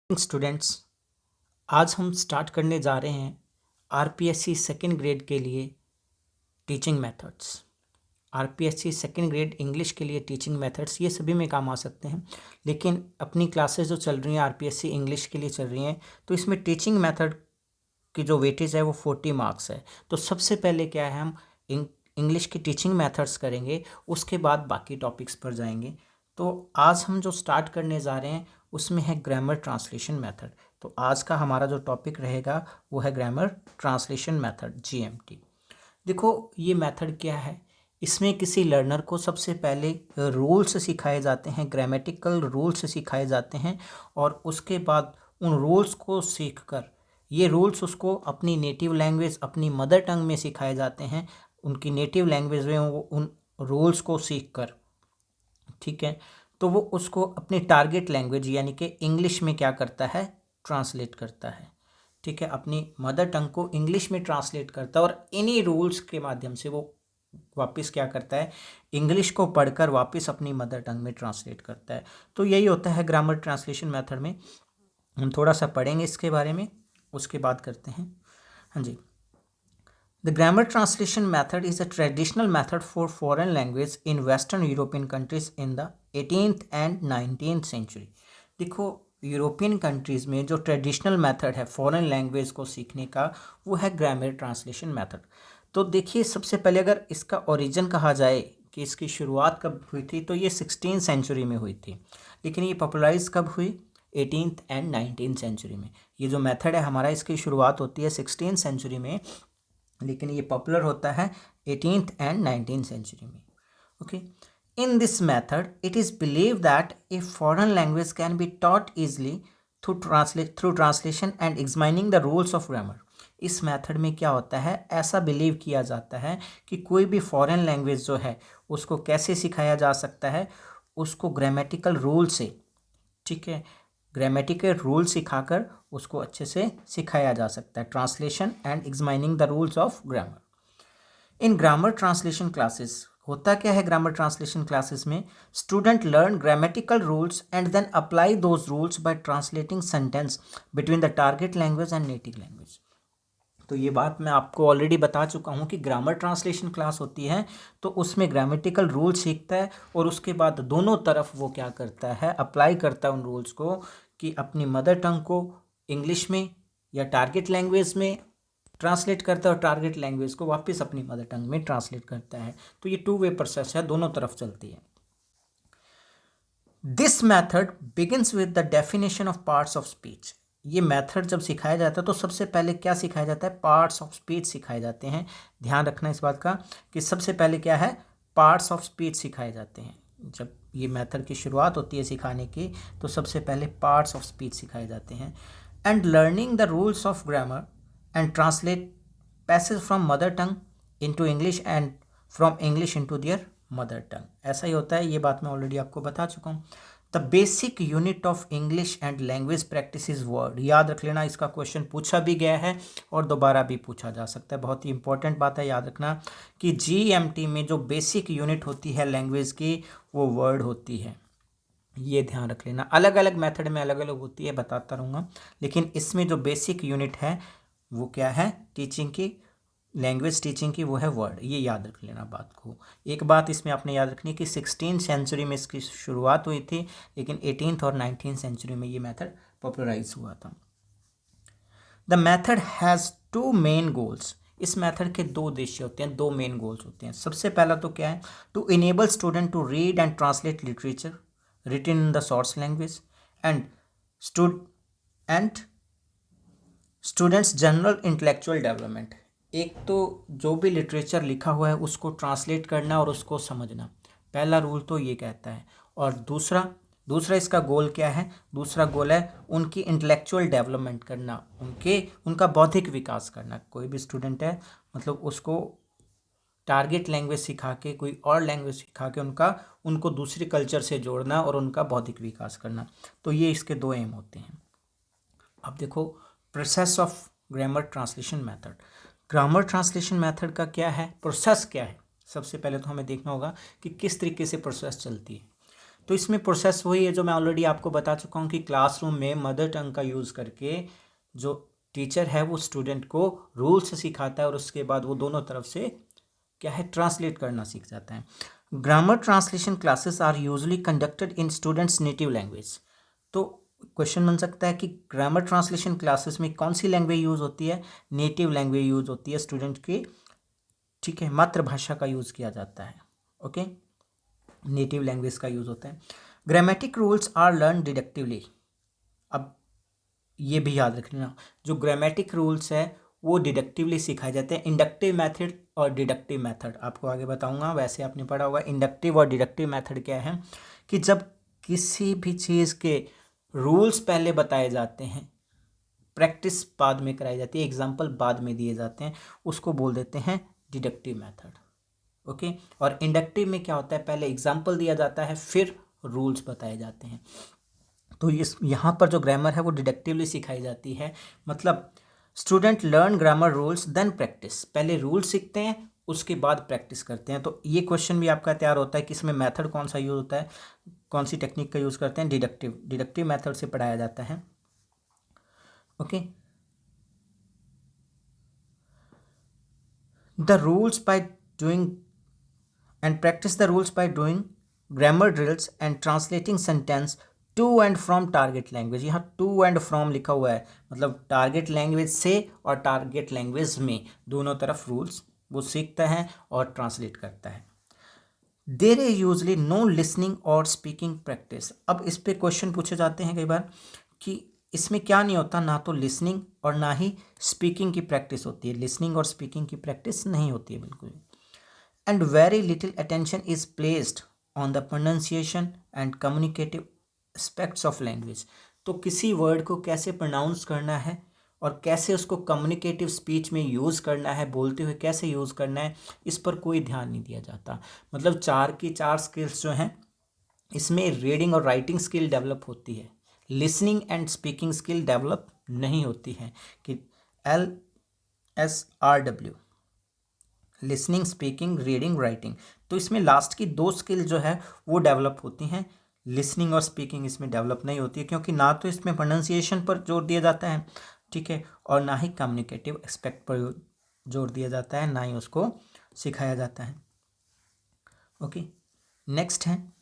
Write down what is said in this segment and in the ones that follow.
Students, आज हम start करने जा रहे हैं आरपीएससी सेकेंड ग्रेड के लिए teaching methods. RPSC second grade English के लिए टीचिंग मेथड्स ये सभी में काम आ सकते हैं, लेकिन अपनी क्लासेस जो चल रही हैं आरपीएससी इंग्लिश के लिए चल रही हैं, तो इसमें टीचिंग मेथड की जो वेटेज है वो 40 मार्क्स है। तो सबसे पहले क्या है, हम इंग्लिश की टीचिंग मेथड्स करेंगे, उसके बाद बाकी टॉपिक्स पर जाएंगे। तो आज हम जो स्टार्ट करने जा रहे हैं उसमें है ग्रामर ट्रांसलेशन मेथड। तो आज का हमारा जो टॉपिक रहेगा वो है ग्रामर ट्रांसलेशन मेथड, जीएमटी। देखो ये मेथड क्या है, इसमें किसी लर्नर को सबसे पहले रूल्स सिखाए जाते हैं, ग्रामेटिकल रूल्स सिखाए जाते हैं, और उसके बाद उन रूल्स को सीखकर ये रूल्स उसको अपनी नेटिव लैंग्वेज, अपनी मदर टंग में सिखाए जाते हैं। उनकी नेटिव लैंग्वेज में वो उन रूल्स को सीखकर, ठीक है, तो वो उसको अपनी टारगेट लैंग्वेज यानी कि इंग्लिश में क्या करता है, ट्रांसलेट करता है। ठीक है, अपनी मदर टंग को इंग्लिश में ट्रांसलेट करता है, और इन्हीं रूल्स के माध्यम से वो वापस क्या करता है, इंग्लिश को पढ़कर वापस अपनी मदर टंग में ट्रांसलेट करता है। तो यही होता है ग्रामर ट्रांसलेशन मेथड में। हम थोड़ा सा पढ़ेंगे इसके बारे में, उसके बाद करते हैं। हाँ जी, The grammar translation method is a traditional method for foreign language in Western European countries in the 18th and 19th century. देखो, यूरोपियन कंट्रीज़ में जो ट्रेडिशनल मेथड है फॉरेन लैंग्वेज को सीखने का वो है ग्रामर ट्रांसलेशन मेथड। तो देखिए, सबसे पहले अगर इसका ओरिजिन कहा जाए कि इसकी शुरुआत कब हुई थी, तो ये 16th सेंचुरी में हुई थी, लेकिन ये पॉपुलराइज कब हुई, 18th एंड 19th सेंचुरी में। ये जो मेथड है हमारा, इसकी शुरुआत होती है 16th सेंचुरी में, लेकिन ये पॉपुलर होता है 18th एंड 19th सेंचुरी में। Okay, in this method it is believe that a foreign language can be taught easily through translation and examining the rules of grammar. इस मेथड में क्या होता है, ऐसा बिलीव किया जाता है कि कोई भी फॉरेन लैंग्वेज जो है उसको कैसे सिखाया जा सकता है, उसको ग्रामेटिकल रूल से, ठीक है, ग्रामेटिकल रूल सिखाकर उसको अच्छे से सिखाया जा सकता है। Translation and examining the rules of grammar. In grammar translation classes होता क्या है, ग्रामर ट्रांसलेशन क्लासेस में student learn grammatical rules and then apply those rules by translating sentence between the target language and native language. तो ये बात मैं आपको already बता चुका हूँ कि ग्रामर ट्रांसलेशन क्लास होती है तो उसमें ग्रामेटिकल रूल सीखता है, और उसके बाद दोनों तरफ वो क्या करता है, अप्लाई करता है उन रूल्स को, कि अपनी मदर टंग को इंग्लिश में या टारगेट लैंग्वेज में ट्रांसलेट करता है, और टारगेट लैंग्वेज को वापस अपनी मदर टंग में ट्रांसलेट करता है। तो ये 2 वे प्रोसेस है, दोनों तरफ चलती है। This method begins with the definition of parts of speech. ये मेथड जब सिखाया जाता है तो सबसे पहले क्या सिखाया जाता है, पार्ट्स ऑफ स्पीच सिखाए जाते हैं। ध्यान रखना इस बात का कि सबसे पहले क्या है, पार्ट्स ऑफ स्पीच सिखाए जाते हैं। जब ये मेथड की शुरुआत होती है सिखाने की, तो सबसे पहले पार्ट्स ऑफ स्पीच सिखाए जाते हैं। And learning the rules of grammar and translate passage from mother tongue into English and from English into their mother टंग। ऐसा ही होता है, ये बात मैं ऑलरेडी आपको बता चुका हूँ। The basic unit of English and language practice is word. याद रख लेना, इसका क्वेश्चन पूछा भी गया है और दोबारा भी पूछा जा सकता है। बहुत ही इंपॉर्टेंट बात है, याद रखना कि जीएमटी में जो बेसिक यूनिट होती है लैंग्वेज की वो वर्ड होती है। ये ध्यान रख लेना, अलग अलग मेथड में अलग अलग होती है, बताता रहूँगा, लेकिन इसमें जो बेसिक यूनिट है वो क्या है, टीचिंग की, लैंग्वेज टीचिंग की, वो है वर्ड। ये याद रख लेना बात को। एक बात इसमें आपने याद रखनी कि 16th सेंचुरी में इसकी शुरुआत हुई थी, लेकिन 18th और 19th सेंचुरी में ये मेथड पॉपुलराइज हुआ था। The method has 2 main goals. इस मेथड के 2 उद्देश्य होते हैं, 2 मेन गोल्स होते हैं। सबसे पहला तो क्या है, to enable student to read and translate literature written in the source language and students general intellectual development. एक तो जो भी लिटरेचर लिखा हुआ है उसको ट्रांसलेट करना और उसको समझना, पहला रूल तो ये कहता है। और दूसरा इसका गोल क्या है, दूसरा गोल है उनकी इंटेलेक्चुअल डेवलपमेंट करना, उनका बौद्धिक विकास करना। कोई भी स्टूडेंट है, मतलब उसको टारगेट लैंग्वेज सिखा के, कोई और लैंग्वेज सिखा के उनको दूसरे कल्चर से जोड़ना और उनका बौद्धिक विकास करना। तो ये इसके 2 एम होते हैं। अब देखो, process of grammar translation method. Grammar translation method का क्या है, प्रोसेस क्या है, सबसे पहले तो हमें देखना होगा कि किस तरीके से प्रोसेस चलती है। तो इसमें प्रोसेस वही है जो मैं ऑलरेडी आपको बता चुका हूँ कि क्लासरूम में मदर टंग का यूज़ करके जो टीचर है वो स्टूडेंट को रूल्स सिखाता है और उसके बाद वो दोनों तरफ से क्या है ट्रांसलेट करना सीख जाता है। Grammar translation classes are usually conducted in students native language. तो क्वेश्चन बन सकता है कि ग्रामर ट्रांसलेशन क्लासेस में कौन सी लैंग्वेज यूज़ होती है? नेटिव लैंग्वेज यूज़ होती है स्टूडेंट की, ठीक है, मातृभाषा का यूज़ किया जाता है। ओके, नेटिव लैंग्वेज का यूज़ होता है। Grammatic rules are learn deductively. अब ये भी याद रख लेना, जो ग्रामेटिक रूल्स है वो डिडक्टिवली सिखाए जाते हैं। इंडक्टिव मेथड और डिडक्टिव मेथड आपको आगे बताऊंगा, वैसे आपने पढ़ा होगा। इंडक्टिव और डिडक्टिव मेथड क्या है कि जब किसी भी चीज़ के रूल्स पहले बताए जाते हैं, प्रैक्टिस बाद में कराई जाती है, एग्जाम्पल बाद में दिए जाते हैं, उसको बोल देते हैं डिडक्टिव मेथड। ओके, और इंडक्टिव में क्या होता है, पहले एग्जाम्पल दिया जाता है फिर रूल्स बताए जाते हैं। तो इस यहाँ पर जो ग्रामर है वो डिडक्टिवली सिखाई जाती है, मतलब student learn grammar rules then practice. पहले रूल सीखते हैं उसके बाद प्रैक्टिस करते हैं। तो ये क्वेश्चन भी आपका तैयार होता है कि इसमें मेथड कौन सा यूज़ होता है, कौन सी टेक्निक का यूज़ करते हैं? डिडक्टिव मेथड से पढ़ाया जाता है। Okay, the rules by doing and practice the rules by doing grammar drills and translating sentence to and from target language। यहाँ to and from लिखा हुआ है, मतलब टारगेट लैंग्वेज से और टारगेट लैंग्वेज में दोनों तरफ रूल्स वो सीखता है और ट्रांसलेट करता है। There is usually no listening और स्पीकिंग प्रैक्टिस। अब इस पे क्वेश्चन पूछे जाते हैं कई बार कि इसमें क्या नहीं होता, ना तो लिसनिंग और ना ही स्पीकिंग की प्रैक्टिस होती है। लिसनिंग और स्पीकिंग की प्रैक्टिस नहीं होती है बिल्कुल। And very little attention is placed on the pronunciation and communicative aspects of language। तो किसी वर्ड को कैसे प्रोनाउंस करना है और कैसे उसको कम्युनिकेटिव स्पीच में यूज़ करना है, बोलते हुए कैसे यूज़ करना है, इस पर कोई ध्यान नहीं दिया जाता। मतलब 4 की 4 स्किल्स जो हैं इसमें रीडिंग और राइटिंग स्किल डेवलप होती है, listening and speaking skill develop नहीं होती है। कि LSRW, listening, speaking, reading, writing. तो इसमें लास्ट की 2 स्किल जो है वो डेवलप होती हैं। लिसनिंग और स्पीकिंग इसमें डेवलप नहीं होती है, क्योंकि ना तो इसमें प्रोनाउंसिएशन पर जोर दिया जाता है, ठीक है, और ना ही कम्युनिकेटिव एस्पेक्ट पर जोर दिया जाता है, ना ही उसको सिखाया जाता है। ओके, नेक्स्ट है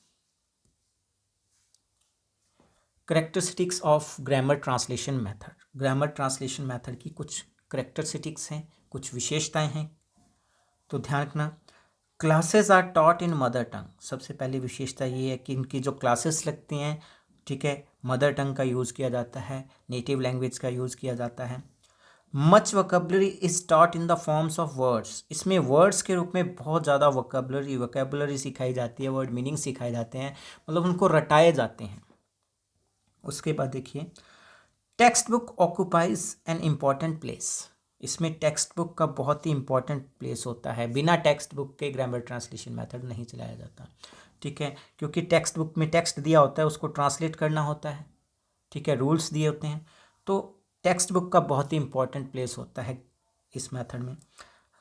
characteristics of grammar translation method. Grammar translation method की कुछ करेक्टरिस्टिक्स हैं, कुछ विशेषताएं हैं, तो ध्यान रखना। Classes are taught in mother tongue. सबसे पहली विशेषता ये है कि इनकी जो क्लासेस लगती हैं, ठीक है, मदर टंग का यूज़ किया जाता है, नेटिव लैंग्वेज का यूज़ किया जाता है। Much vocabulary is taught in the forms of words. इसमें वर्ड्स के रूप में बहुत ज़्यादा वोकेबलरी सिखाई जाती है, वर्ड मीनिंग सिखाए जाते हैं, मतलब उनको रटाए जाते हैं। उसके बाद देखिए, text book occupies an important place. इसमें टेक्स्ट बुक का बहुत ही इंपॉर्टेंट प्लेस होता है। बिना टेक्स्ट बुक के ग्रामर ट्रांसलेशन मेथड नहीं चलाया जाता, ठीक है, क्योंकि टेक्स्ट बुक में टेक्स्ट दिया होता है, उसको ट्रांसलेट करना होता है, ठीक है, रूल्स दिए होते हैं, तो टेक्स्ट बुक का बहुत ही इंपॉर्टेंट प्लेस होता है इस मेथड में।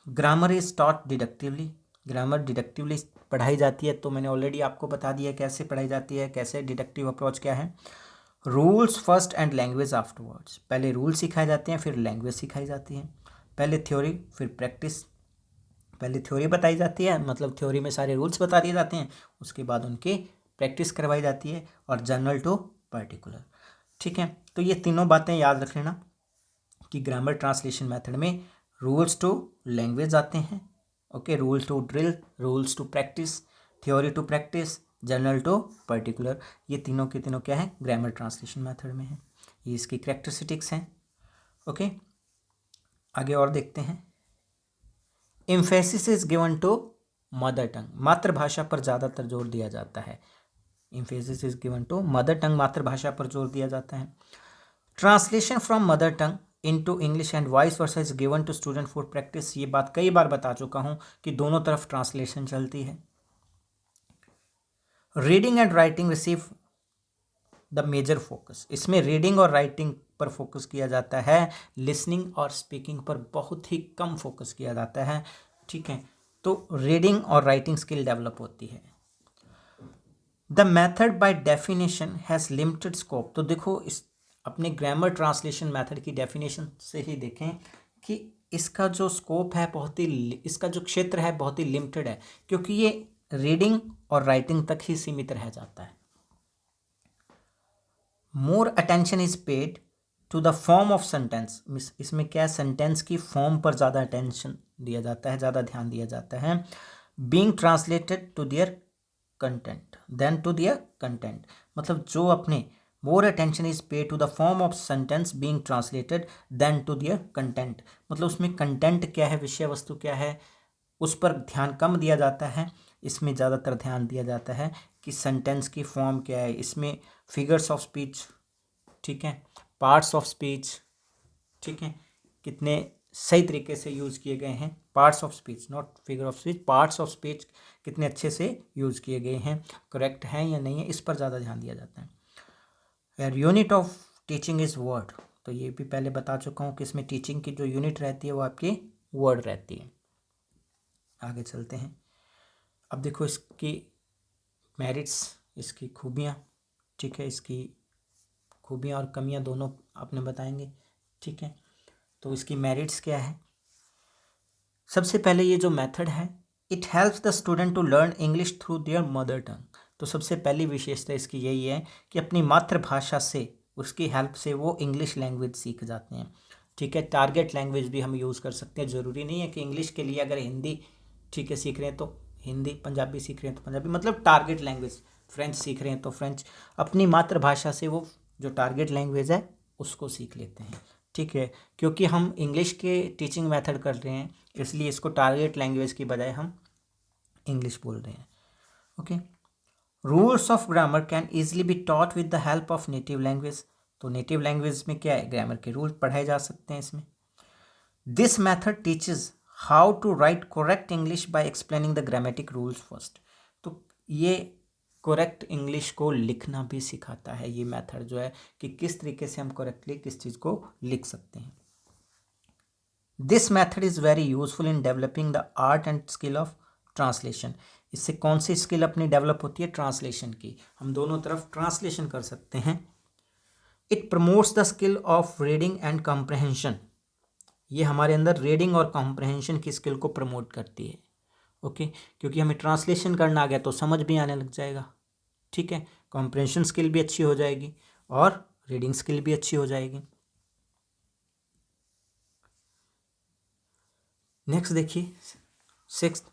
Grammar is taught डिडक्टिवली। ग्रामर डिडक्टिवली पढ़ाई जाती है, तो मैंने ऑलरेडी आपको बता दिया कैसे पढ़ाई जाती है, कैसे डिडक्टिव अप्रोच क्या है। Rules first and language afterwards. पहले रूल सिखाए जाते हैं फिर लैंग्वेज सिखाई जाती है। पहले थ्योरी फिर प्रैक्टिस। पहले थ्योरी बताई जाती है, मतलब थ्योरी में सारे रूल्स बता दिए जाते हैं, उसके बाद उनकी प्रैक्टिस करवाई जाती है, और जनरल टू पर्टिकुलर, ठीक है। तो ये तीनों बातें याद रख लेना कि ग्रामर ट्रांसलेशन मेथड में रूल्स टू लैंग्वेज आते हैं, okay, rules to drill, rules to practice, theory to practice, general to particular. ये तीनों के तीनों क्या है, ग्रामर ट्रांसलेशन मेथड में है। ये इसकी कैरेक्टरिस्टिक्स हैं। ओके, आगे और देखते हैं। Emphasis is given to mother tongue. मातृभाषा पर ज़्यादातर जोर दिया जाता है। Emphasis is given to mother tongue, मातृभाषा पर जोर दिया जाता है। Translation from mother tongue into English and vice versa is given to student for practice. ये बात कई बार बता चुका हूँ कि दोनों तरफ ट्रांसलेशन चलती है। Reading and writing receive the major focus. इसमें रीडिंग और राइटिंग पर फोकस किया जाता है, लिसनिंग और स्पीकिंग पर बहुत ही कम फोकस किया जाता है, ठीक है। तो रीडिंग और राइटिंग स्किल डेवलप होती है। The method by definition has limited scope. तो देखो इस अपने ग्रामर ट्रांसलेशन मैथड की डेफिनेशन से ही देखें कि इसका जो स्कोप है बहुत ही, इसका जो क्षेत्र है बहुत ही लिमिटेड है, क्योंकि ये रीडिंग और राइटिंग तक ही सीमित रह जाता है। More attention is paid to the form of sentence. इसमें क्या है, सेंटेंस की फॉर्म पर ज़्यादा अटेंशन दिया जाता है, ज़्यादा ध्यान दिया जाता है। Being translated to their content than to their content, मतलब जो अपने more attention is paid to the form of sentence being translated than to their content, मतलब उसमें कंटेंट क्या है, विषय वस्तु क्या है, उस पर ध्यान कम दिया जाता है। इसमें ज़्यादातर ध्यान दिया जाता है कि सेंटेंस की फॉर्म क्या है, इसमें फिगर्स ऑफ स्पीच, ठीक है, पार्ट्स ऑफ स्पीच, ठीक है, कितने सही तरीके से यूज़ किए गए हैं, parts of speech not figure of speech, parts of speech कितने अच्छे से यूज़ किए गए हैं, करेक्ट हैं या नहीं है, इस पर ज़्यादा ध्यान दिया जाता है। यार unit of teaching is word, तो ये भी पहले बता चुका हूँ कि इसमें टीचिंग की जो यूनिट रहती है वो आपकी वर्ड रहती है। आगे चलते हैं। अब देखो इसकी मेरिट्स, इसकी खूबियाँ, ठीक है, इसकी खूबियाँ और कमियाँ दोनों आपने बताएंगे, ठीक है। तो इसकी मेरिट्स क्या है, सबसे पहले ये जो मेथड है, it helps the student to learn English through their mother tongue. तो सबसे पहली विशेषता इसकी यही है कि अपनी मातृभाषा से, उसकी हेल्प से वो इंग्लिश लैंग्वेज सीख जाते हैं, ठीक है। टारगेट लैंग्वेज भी हम यूज़ कर सकते हैं, ज़रूरी नहीं है कि इंग्लिश के लिए अगर हिंदी, ठीक है, सीख रहे हैं तो हिंदी, पंजाबी सीख रहे हैं तो पंजाबी, मतलब टारगेट लैंग्वेज, फ्रेंच सीख रहे हैं तो फ्रेंच, अपनी मातृभाषा से वो जो टारगेट लैंग्वेज है उसको सीख लेते हैं, ठीक है। क्योंकि हम इंग्लिश के टीचिंग मेथड कर रहे हैं, इसलिए इसको टारगेट लैंग्वेज की बजाय हम इंग्लिश बोल रहे हैं, okay. Rules of grammar can easily be taught with the help of native language. तो नेटिव लैंग्वेज में क्या है, ग्रामर के रूल पढ़ाए जा सकते हैं इसमें। This method teaches how to write correct English by explaining the grammatic rules first. तो ये करेक्ट इंग्लिश को लिखना भी सिखाता है ये मेथड जो है, कि किस तरीके से हम करेक्टली किस चीज़ को लिख सकते हैं। This method is very useful in developing the art and skill of translation. इससे कौन सी स्किल अपनी डेवलप होती है, ट्रांसलेशन की, हम दोनों तरफ ट्रांसलेशन कर सकते हैं। It promotes the skill of reading and comprehension. ये हमारे अंदर रीडिंग और कॉम्प्रहेंशन की स्किल को प्रमोट करती है, ओके, क्योंकि हमें ट्रांसलेशन करना आ गया तो समझ भी आने लग जाएगा, ठीक है, कॉम्प्रहेंशन स्किल भी अच्छी हो जाएगी और रीडिंग स्किल भी अच्छी हो जाएगी। नेक्स्ट देखिए, sixth,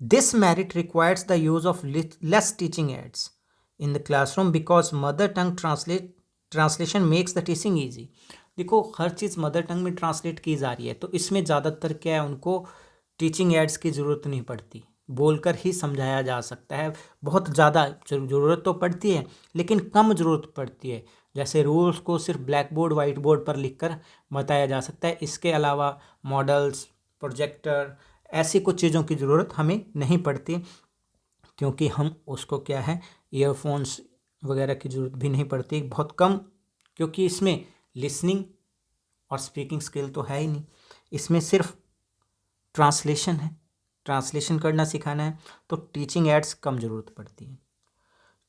this merit requires the use of less teaching ads in the classroom because mother tongue translation makes the teaching easy. देखो हर चीज़ मदर टंग में ट्रांसलेट की जा रही है, तो इसमें ज़्यादातर क्या है, उनको टीचिंग एड्स की ज़रूरत नहीं पड़ती, बोलकर ही समझाया जा सकता है। बहुत ज़्यादा ज़रूरत तो पड़ती है लेकिन कम ज़रूरत पड़ती है, जैसे रूल्स को सिर्फ ब्लैक बोर्ड वाइट बोर्ड पर लिखकर बताया जा सकता है। इसके अलावा मॉडल्स, प्रोजेक्टर, ऐसी कुछ चीज़ों की ज़रूरत हमें नहीं पड़ती, क्योंकि हम उसको क्या है, ईयरफोन्स वगैरह की ज़रूरत भी नहीं पड़ती, बहुत कम, क्योंकि इसमें लिसनिंग और स्पीकिंग स्किल तो है ही नहीं, इसमें सिर्फ ट्रांसलेशन है, ट्रांसलेशन करना सिखाना है, तो टीचिंग एड्स कम ज़रूरत पड़ती है।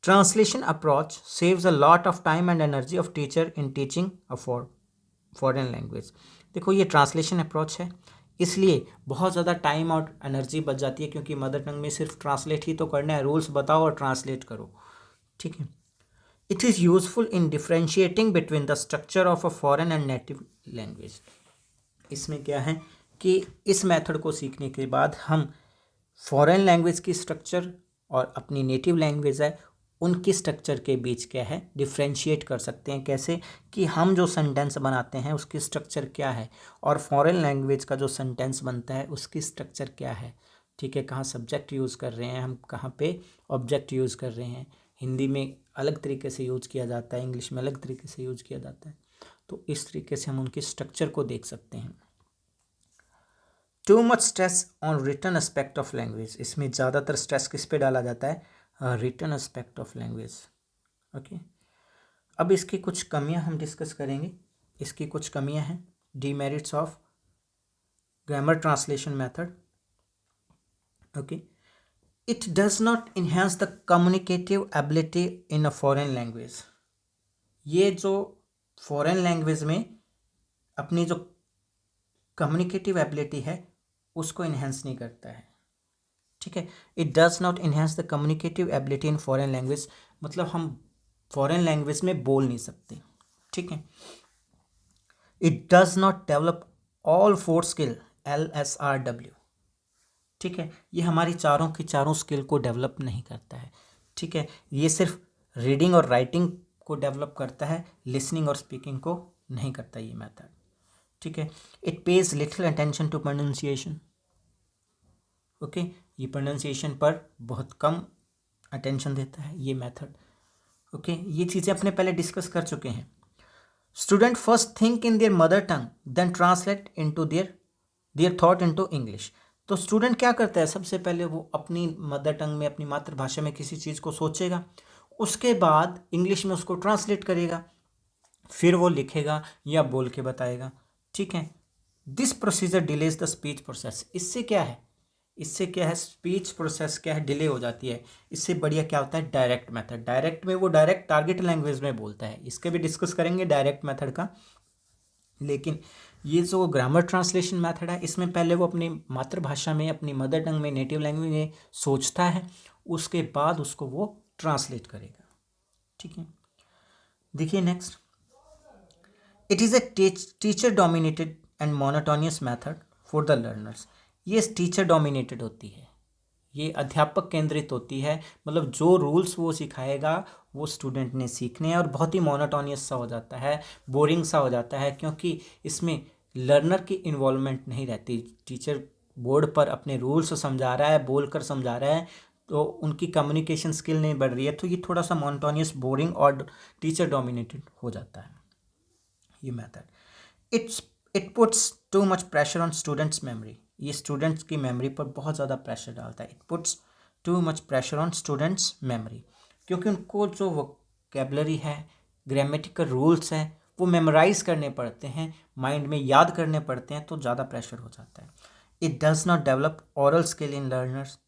Translation approach saves a lot of time and energy of teacher in teaching a foreign language. देखो ये ट्रांसलेशन अप्रोच है, इसलिए बहुत ज़्यादा टाइम और एनर्जी बच जाती है, क्योंकि मदर टंग में सिर्फ ट्रांसलेट ही तो करना है, रूल्स बताओ और ट्रांसलेट करो, ठीक है। It is useful in differentiating between the structure of a foreign and native language. इसमें क्या है कि इस मेथड को सीखने के बाद हम फॉरेन लैंग्वेज की स्ट्रक्चर और अपनी नेटिव लैंग्वेज है उनकी स्ट्रक्चर के बीच क्या है, डिफ्रेंशिएट कर सकते हैं। कैसे कि हम जो सेंटेंस बनाते हैं उसकी स्ट्रक्चर क्या है और फॉरेन लैंग्वेज का जो सेंटेंस बनता है उसकी स्ट्रक्चर क्या है, ठीक है, कहाँ सब्जेक्ट यूज़ कर रहे हैं हम, कहाँ पे ऑब्जेक्ट यूज़ कर रहे हैं। हिंदी में अलग तरीके से यूज़ किया जाता है, इंग्लिश में अलग तरीके से यूज़ किया जाता है, तो इस तरीके से हम उनकी स्ट्रक्चर को देख सकते हैं। Too much stress on written aspect of language, इसमें ज़्यादातर स्ट्रेस किस पे डाला जाता है, written aspect of language, okay. अब इसकी कुछ कमियां हम डिस्कस करेंगे। इसकी कुछ कमियां हैं, demerits of grammar translation method, okay. It does not enhance the communicative ability in a foreign language. ये जो फॉरेन लैंग्वेज में अपनी जो कम्युनिकेटिव एबिलिटी है उसको इन्हेंस नहीं करता है। ठीक है, it does not enhance the communicative ability in foreign language, मतलब हम फॉरेन लैंग्वेज में बोल नहीं सकते। ठीक है, it does not develop all four skill LSRW। ठीक है, ये हमारी चारों की चारों स्किल को डेवलप नहीं करता है। ठीक है, ये सिर्फ रीडिंग और राइटिंग को डेवलप करता है, लिसनिंग और स्पीकिंग को नहीं करता ये मेथड। ठीक है, it pays little attention to pronunciation. Okay, ये प्रोनाउंसिएशन पर बहुत कम अटेंशन देता है ये मेथड। ओके, ये चीज़ें अपने पहले डिस्कस कर चुके हैं। Student first think in their mother tongue then translate into their thought into English. तो स्टूडेंट क्या करता है, सबसे पहले वो अपनी मदर टंग में, अपनी मातृभाषा में किसी चीज़ को सोचेगा, उसके बाद इंग्लिश में उसको ट्रांसलेट करेगा, फिर वो लिखेगा या बोल के बताएगा। ठीक है, this procedure delays the speech process. इससे क्या है, स्पीच प्रोसेस क्या है, डिले हो जाती है। इससे बढ़िया क्या होता है, डायरेक्ट मेथड। डायरेक्ट में वो डायरेक्ट टारगेट लैंग्वेज में बोलता है, इसके भी डिस्कस करेंगे डायरेक्ट मेथड का। लेकिन ये जो ग्रामर ट्रांसलेशन मेथड है, इसमें पहले वो अपनी मातृभाषा में, अपनी मदर टंग में, नेटिव लैंग्वेज में सोचता है, उसके बाद उसको वो ट्रांसलेट करेगा। ठीक है, देखिए next, it is a teacher dominated and monotonous method for the learners. ये टीचर डोमिनेटेड होती है, ये अध्यापक केंद्रित होती है, मतलब जो रूल्स वो सिखाएगा वो स्टूडेंट ने सीखने हैं, और बहुत ही मोनोटोनियस सा हो जाता है, बोरिंग सा हो जाता है, क्योंकि इसमें लर्नर की इन्वॉल्वमेंट नहीं रहती। टीचर बोर्ड पर अपने रूल्स समझा रहा है, बोल कर समझा रहा है, तो उनकी कम्युनिकेशन स्किल नहीं बढ़ रही है, तो ये थोड़ा सा मोनोटोनियस, बोरिंग और टीचर डोमिनेटेड हो जाता है ये method. It puts too much pressure on students memory. ये स्टूडेंट्स की मेमोरी पर बहुत ज़्यादा प्रेशर डालता है। It puts too much pressure on students memory, क्योंकि उनको जो वोकेबलरी है, ग्रामेटिकल रूल्स हैं, वो मेमोराइज करने पड़ते हैं, माइंड में याद करने पड़ते हैं, तो ज़्यादा प्रेशर हो जाता है। It does not develop oral skill in learners.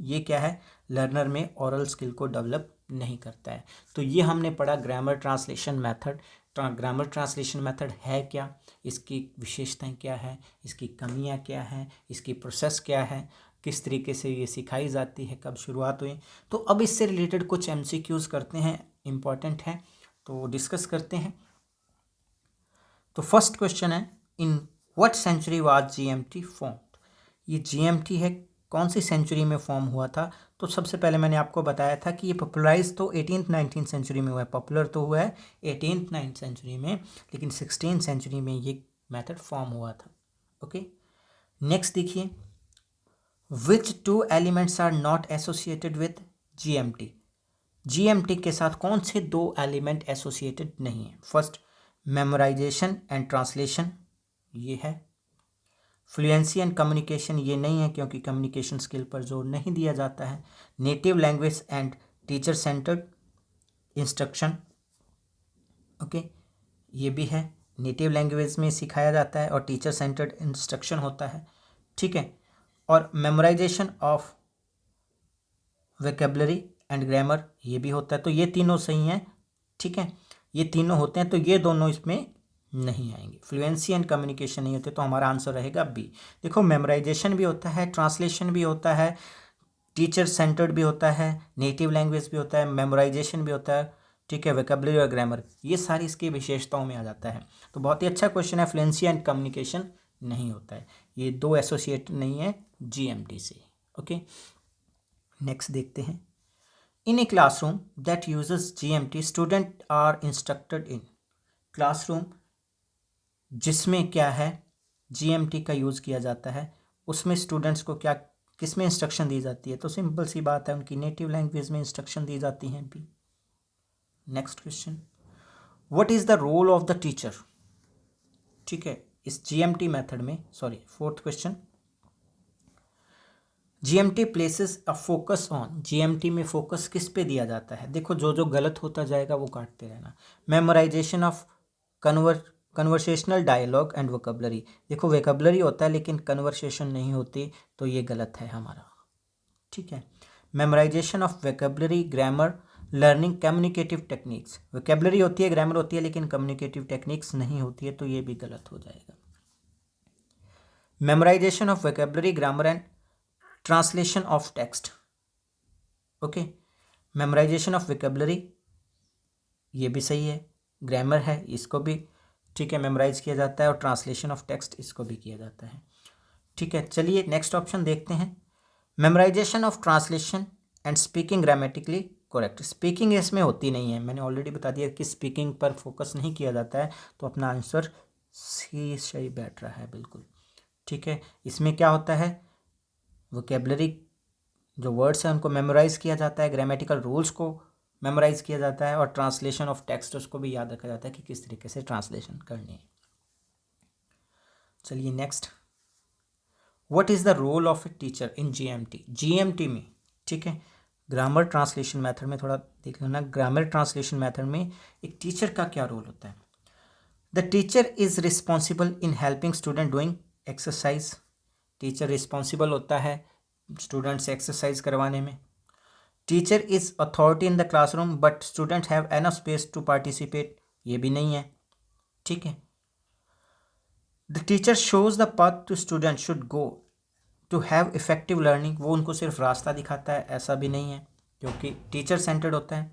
ये क्या है, लर्नर में ओरल स्किल को डेवलप नहीं करता है। तो ये हमने पढ़ा grammar translation method. Grammar translation method है क्या, इसकी विशेषताएं क्या है, इसकी कमियां क्या हैं, इसकी प्रोसेस क्या है, किस तरीके से ये सिखाई जाती है, कब शुरुआत हुई। तो अब इससे रिलेटेड कुछ MCQs करते हैं, इम्पॉर्टेंट है, तो डिस्कस करते हैं। तो फर्स्ट क्वेश्चन है, in what century was GMT formed. ये GMT है, कौन सी सेंचुरी में फॉर्म हुआ था। तो सबसे पहले मैंने आपको बताया था कि ये पॉपुलराइज तो 18th-19th सेंचुरी में हुआ है, पॉपुलर तो हुआ है 18th-9th सेंचुरी में, लेकिन 16th सेंचुरी में ये मेथड फॉर्म हुआ था। ओके, नेक्स्ट देखिए, which two elements are not associated with GMT। GMT के साथ कौन से दो एलिमेंट एसोसिएटेड नहीं है। फर्स्ट, मेमोराइजेशन एंड ट्रांसलेशन, ये है। फ्लुएंसी एंड कम्युनिकेशन, ये नहीं है, क्योंकि कम्युनिकेशन स्किल पर जोर नहीं दिया जाता है। Native language and teacher centred instruction, okay, ये भी है, नेटिव लैंग्वेज में सिखाया जाता है और टीचर सेंटर्ड इंस्ट्रक्शन होता है। ठीक है, और memorisation of vocabulary and grammar, ये भी होता है। तो ये तीनों सही हैं। ठीक है, ये तीनों होते हैं, तो ये दोनों इसमें नहीं आएंगे। फ्लुएंसी एंड कम्युनिकेशन नहीं होते, तो हमारा आंसर रहेगा बी। देखो, मेमोराइजेशन भी होता है, ट्रांसलेशन भी होता है, टीचर सेंटर्ड भी होता है, नेटिव लैंग्वेज भी होता है, मेमोराइजेशन भी होता है। ठीक है, वोकैबुलरी और ग्रामर, ये सारी इसकी विशेषताओं में आ जाता है। तो बहुत ही अच्छा क्वेश्चन है। फ्लुएंसी एंड कम्युनिकेशन नहीं होता है, ये दो एसोसिएट नहीं है GMT से। ओके, नेक्स्ट देखते हैं, in a classroom that uses GMT student are instructed in. Classroom जिसमें क्या है, GMT का यूज़ किया जाता है, उसमें स्टूडेंट्स को क्या, किस में इंस्ट्रक्शन दी जाती है। तो सिंपल सी बात है, उनकी नेटिव लैंग्वेज में इंस्ट्रक्शन दी जाती हैं भी। Next question, what is the role of the teacher. ठीक है, इस GMT मेथड में, sorry, fourth question, GMT places a focus on. GMT में फोकस किस पे दिया जाता है। देखो, जो जो गलत होता जाएगा वो काटते रहना। Memorisation of conversational dialogue and vocabulary. देखो, वोकैबुलरी होता है लेकिन कन्वर्सेशन नहीं होती, तो ये गलत है हमारा। ठीक है, memorisation of vocabulary, grammar, learning, communicative techniques. Vocabulary होती है, ग्रामर होती है, लेकिन कम्युनिकेटिव टेक्निक्स नहीं होती है, तो ये भी गलत हो जाएगा। Memorisation of vocabulary, grammar and translation of text. Okay, memorisation of vocabulary ये भी सही है, ग्रामर है इसको भी ठीक है मेमोराइज किया जाता है, और ट्रांसलेशन ऑफ टेक्स्ट इसको भी किया जाता है। ठीक है, चलिए नेक्स्ट ऑप्शन देखते हैं। Memorisation of translation and speaking grammatically correct. Speaking इसमें होती नहीं है, मैंने ऑलरेडी बता दिया कि स्पीकिंग पर फोकस नहीं किया जाता है, तो अपना आंसर सी सही बैठ रहा है बिल्कुल। ठीक है, इसमें क्या होता है, वोकेबलरी जो वर्ड्स हैं उनको मेमोराइज किया जाता है, ग्रामेटिकल रूल्स को मेमोराइज किया जाता है, और ट्रांसलेशन ऑफ टेक्स्ट उसको भी याद रखा जाता है कि किस तरीके से ट्रांसलेशन करनी है। चलिए next, what is the role of a teacher in GMT. GMT में ठीक है, ग्रामर ट्रांसलेशन मेथड में थोड़ा देख लेना, ग्रामर ट्रांसलेशन मेथड में एक टीचर का क्या रोल होता है। The teacher is responsible in helping student doing exercise. Teacher responsible होता है स्टूडेंट से एक्सरसाइज करवाने में। Teacher is authority in the classroom but student have enough space to participate, ये भी नहीं है। ठीक है, the teacher shows the path to student should go to have effective learning, वो उनको सिर्फ रास्ता दिखाता है, ऐसा भी नहीं है क्योंकि टीचर सेंटर्ड होता है।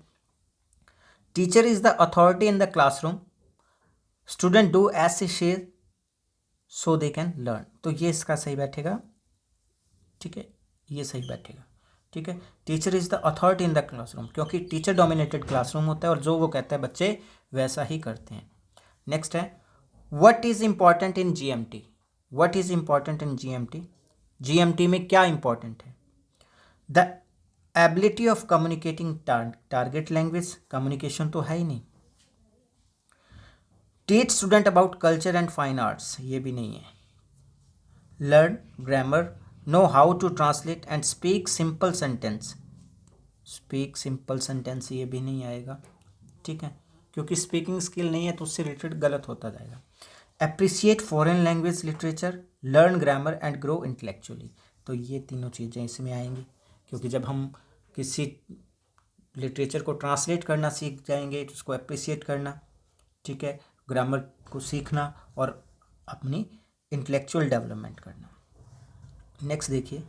Teacher is the authority in the classroom, student do as she share so they can learn, तो ये इसका सही बैठेगा। ठीक है, ये सही बैठेगा। ठीक है, teacher is the authority in the classroom, क्योंकि टीचर डोमिनेटेड क्लासरूम होता है और जो वो कहता है बच्चे वैसा ही करते हैं। नेक्स्ट है, what is important in GMT. What is important in GMT, GMT में क्या इंपॉर्टेंट है। The ability of communicating target language, communication तो है ही नहीं। Teach student about culture and fine arts, ये भी नहीं है। Learn grammar, know how to translate and speak simple sentence, speak simple sentence ये भी नहीं आएगा। ठीक है, क्योंकि स्पीकिंग स्किल नहीं है तो उससे रिलेटेड गलत होता जाएगा। Appreciate foreign language literature, learn grammar and grow intellectually, तो ये तीनों चीज़ें इसमें आएंगी, क्योंकि जब हम किसी लिटरेचर को ट्रांसलेट करना सीख जाएंगे तो उसको अप्रिशिएट करना, ठीक है, ग्रामर को सीखना और अपनी इंटेलेक्चुअल डेवलपमेंट करना। नेक्स्ट देखिए,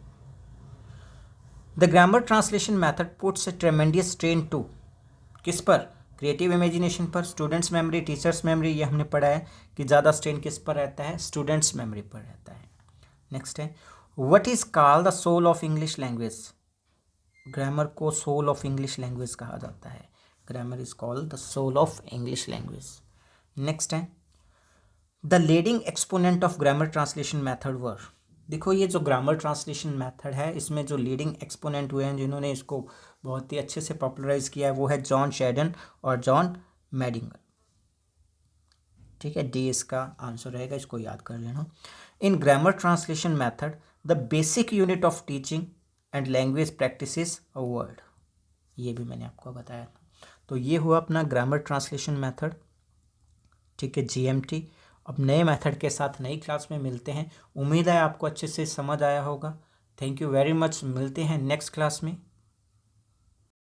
the grammar translation method puts a tremendous strain to, किस पर, क्रिएटिव इमेजिनेशन पर, स्टूडेंट्स मेमोरी, टीचर्स मेमोरी, ये हमने पढ़ा है कि ज़्यादा स्ट्रेन किस पर रहता है, स्टूडेंट्स मेमोरी पर रहता है। नेक्स्ट है, what is called the soul of English language. Grammar को सोल ऑफ इंग्लिश लैंग्वेज कहा जाता है, grammar is called the soul of English language. Next है, the leading exponent of grammar translation method were. देखो ये जो grammar translation method है इसमें जो लीडिंग एक्सपोनेंट हुए हैं जिन्होंने इसको बहुत ही अच्छे से पॉपुलराइज किया है वो है जॉन शेडन और जॉन मैडिंगर। ठीक है, डी इसका आंसर रहेगा, इसको याद कर लेना। इन grammar translation method the basic unit of teaching and language practices a word, ये भी मैंने आपको बताया था। तो ये हुआ अपना ग्रामर ट्रांसलेशन मेथड। ठीक है, जीएमटी। अब नए मेथड के साथ नई क्लास में मिलते हैं, उम्मीद है आपको अच्छे से समझ आया होगा। थैंक यू वेरी मच, मिलते हैं नेक्स्ट क्लास में।